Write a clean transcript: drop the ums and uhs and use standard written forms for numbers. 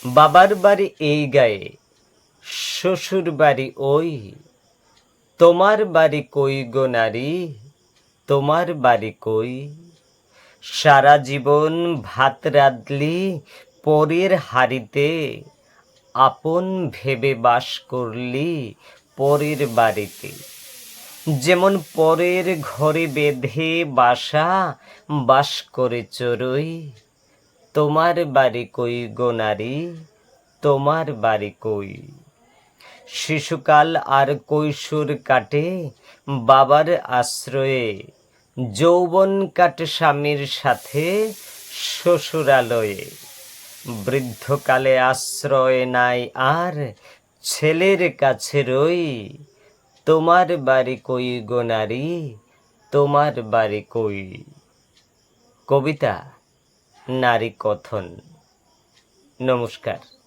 বাবার বাড়ি এই গায়ে, শ্বশুর বাড়ি ওই। তোমার বাড়ি কই গো নারী, তোমার বাড়ি কই? সারা জীবন ভাত রাঁধলি পরের হাঁড়িতে, আপন ভেবে বাস করলি পরের বাড়িতে। যেমন পরের ঘরে বেঁধে বাসা, বাস করে চড়ুই। তোমার বাড়ি কই গো নারী, তোমার বাড়ি কই? শিশুকাল আর কৈশোর কাটে বাবার আশ্রয়ে, যৌবন কাটে স্বামীর সাথে শ্বশুরালয়ে। বৃদ্ধকালে আশ্রয় নাই আর, ছেলের কাছে রই। তোমার বাড়ি কই গো নারী, তোমার বাড়ি কই? কবিতা নারী কথন। নমস্কার।